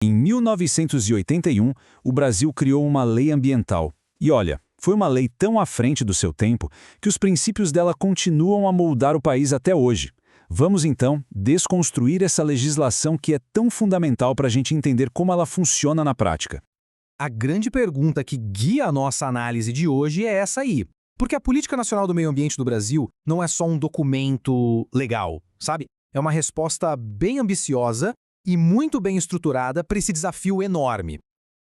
Em 1981, o Brasil criou uma lei ambiental. E olha, foi uma lei tão à frente do seu tempo que os princípios dela continuam a moldar o país até hoje. Vamos então desconstruir essa legislação que é tão fundamental para a gente entender como ela funciona na prática. A grande pergunta que guia a nossa análise de hoje é essa aí. Porque a Política Nacional do Meio Ambiente do Brasil não é só um documento legal, sabe? É uma resposta bem ambiciosa e muito bem estruturada para esse desafio enorme.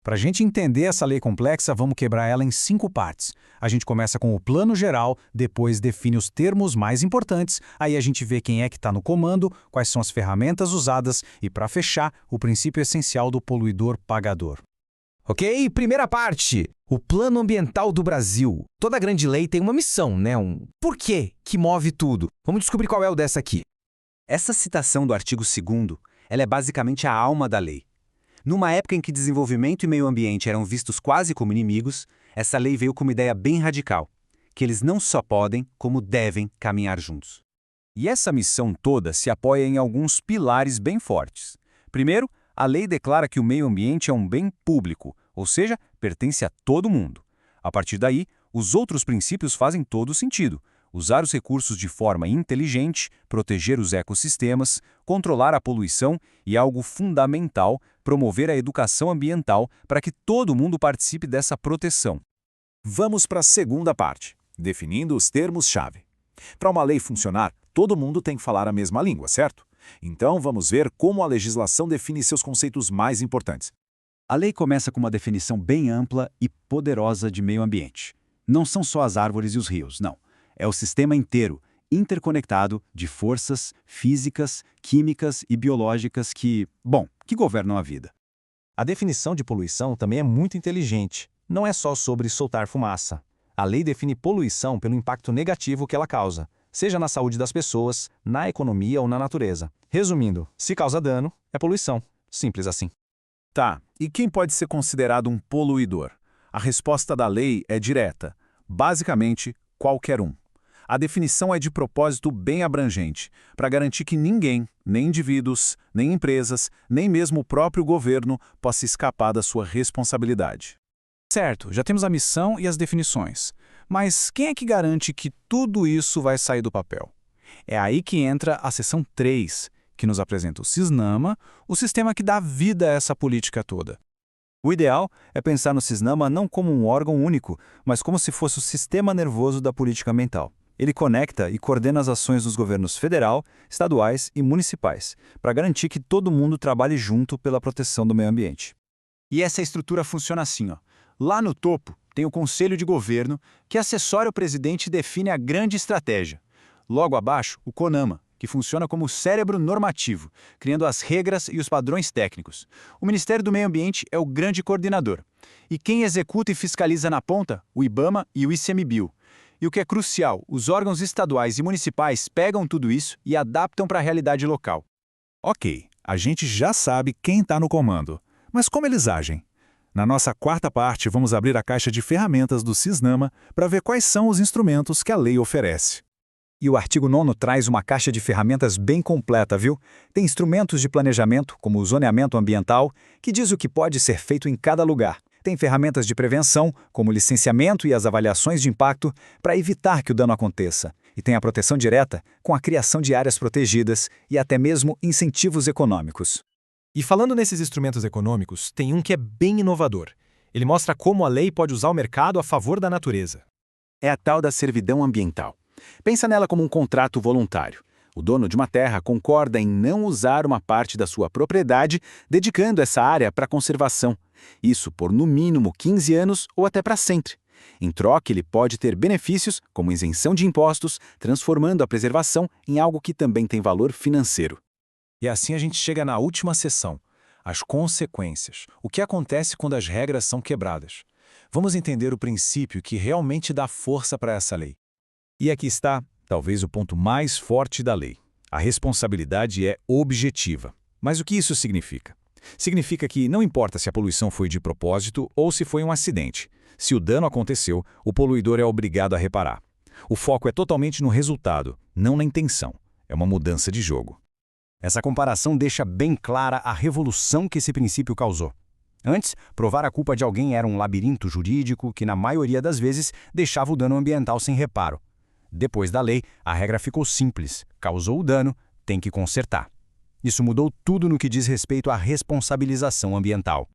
Para a gente entender essa lei complexa, vamos quebrar ela em 5 partes. A gente começa com o plano geral, depois define os termos mais importantes, aí a gente vê quem é que está no comando, quais são as ferramentas usadas e, para fechar, o princípio essencial do poluidor-pagador. Ok? Primeira parte. O Plano Ambiental do Brasil. Toda grande lei tem uma missão, né? Um porquê que move tudo. Vamos descobrir qual é o dessa aqui. Essa citação do artigo 2º, ela é basicamente a alma da lei. Numa época em que desenvolvimento e meio ambiente eram vistos quase como inimigos, essa lei veio com uma ideia bem radical, que eles não só podem, como devem caminhar juntos. E essa missão toda se apoia em alguns pilares bem fortes. Primeiro, a lei declara que o meio ambiente é um bem público, ou seja, pertence a todo mundo. A partir daí, os outros princípios fazem todo sentido. Usar os recursos de forma inteligente, proteger os ecossistemas, controlar a poluição e, algo fundamental, promover a educação ambiental para que todo mundo participe dessa proteção. Vamos para a segunda parte, definindo os termos-chave. Para uma lei funcionar, todo mundo tem que falar a mesma língua, certo? Então vamos ver como a legislação define seus conceitos mais importantes. A lei começa com uma definição bem ampla e poderosa de meio ambiente. Não são só as árvores e os rios, não. É o sistema inteiro, interconectado de forças físicas, químicas e biológicas que governam a vida. A definição de poluição também é muito inteligente. Não é só sobre soltar fumaça. A lei define poluição pelo impacto negativo que ela causa, seja na saúde das pessoas, na economia ou na natureza. Resumindo, se causa dano, é poluição. Simples assim. Tá, e quem pode ser considerado um poluidor? A resposta da lei é direta. Basicamente, qualquer um. A definição é de propósito bem abrangente, para garantir que ninguém, nem indivíduos, nem empresas, nem mesmo o próprio governo, possa escapar da sua responsabilidade. Certo, já temos a missão e as definições. Mas quem é que garante que tudo isso vai sair do papel? É aí que entra a seção 3, que nos apresenta o CISNAMA, o sistema que dá vida a essa política toda. O ideal é pensar no CISNAMA não como um órgão único, mas como se fosse o sistema nervoso da política ambiental. Ele conecta e coordena as ações dos governos federal, estaduais e municipais, para garantir que todo mundo trabalhe junto pela proteção do meio ambiente. E essa estrutura funciona assim, ó. Lá no topo tem o Conselho de Governo, que assessora o presidente e define a grande estratégia. Logo abaixo, o CONAMA, que funciona como o cérebro normativo, criando as regras e os padrões técnicos. O Ministério do Meio Ambiente é o grande coordenador. E quem executa e fiscaliza na ponta? O IBAMA e o ICMBio. E o que é crucial, os órgãos estaduais e municipais pegam tudo isso e adaptam para a realidade local. Ok, a gente já sabe quem está no comando. Mas como eles agem? Na nossa quarta parte, vamos abrir a caixa de ferramentas do CISNAMA para ver quais são os instrumentos que a lei oferece. E o artigo 9º traz uma caixa de ferramentas bem completa, viu? Tem instrumentos de planejamento, como o zoneamento ambiental, que diz o que pode ser feito em cada lugar. Tem ferramentas de prevenção, como o licenciamento e as avaliações de impacto, para evitar que o dano aconteça. E tem a proteção direta, com a criação de áreas protegidas e até mesmo incentivos econômicos. E falando nesses instrumentos econômicos, tem um que é bem inovador. Ele mostra como a lei pode usar o mercado a favor da natureza. É a tal da servidão ambiental. Pensa nela como um contrato voluntário. O dono de uma terra concorda em não usar uma parte da sua propriedade, dedicando essa área para conservação. Isso por no mínimo 15 anos ou até para sempre. Em troca, ele pode ter benefícios, como isenção de impostos, transformando a preservação em algo que também tem valor financeiro. E assim a gente chega na última seção, as consequências. O que acontece quando as regras são quebradas? Vamos entender o princípio que realmente dá força para essa lei. E aqui está, talvez o ponto mais forte da lei. A responsabilidade é objetiva. Mas o que isso significa? Significa que não importa se a poluição foi de propósito ou se foi um acidente. Se o dano aconteceu, o poluidor é obrigado a reparar. O foco é totalmente no resultado, não na intenção. É uma mudança de jogo. Essa comparação deixa bem clara a revolução que esse princípio causou. Antes, provar a culpa de alguém era um labirinto jurídico que, na maioria das vezes, deixava o dano ambiental sem reparo. Depois da lei, a regra ficou simples: causou o dano, tem que consertar. Isso mudou tudo no que diz respeito à responsabilização ambiental.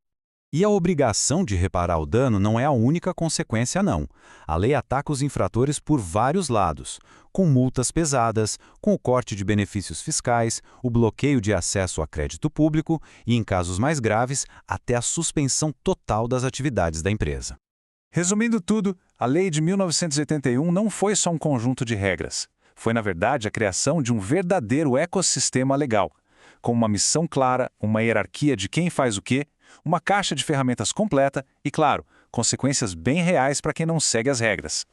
E a obrigação de reparar o dano não é a única consequência, não. A lei ataca os infratores por vários lados, com multas pesadas, com o corte de benefícios fiscais, o bloqueio de acesso a crédito público e, em casos mais graves, até a suspensão total das atividades da empresa. Resumindo tudo, a Lei de 1981 não foi só um conjunto de regras. Foi, na verdade, a criação de um verdadeiro ecossistema legal, com uma missão clara, uma hierarquia de quem faz o quê, uma caixa de ferramentas completa e, claro, consequências bem reais para quem não segue as regras.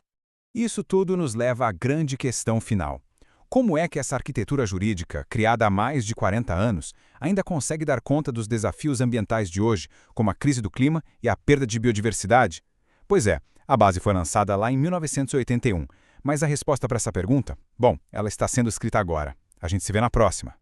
Isso tudo nos leva à grande questão final. Como é que essa arquitetura jurídica, criada há mais de 40 anos, ainda consegue dar conta dos desafios ambientais de hoje, como a crise do clima e a perda de biodiversidade? Pois é, a base foi lançada lá em 1981, mas a resposta para essa pergunta, bom, ela está sendo escrita agora. A gente se vê na próxima.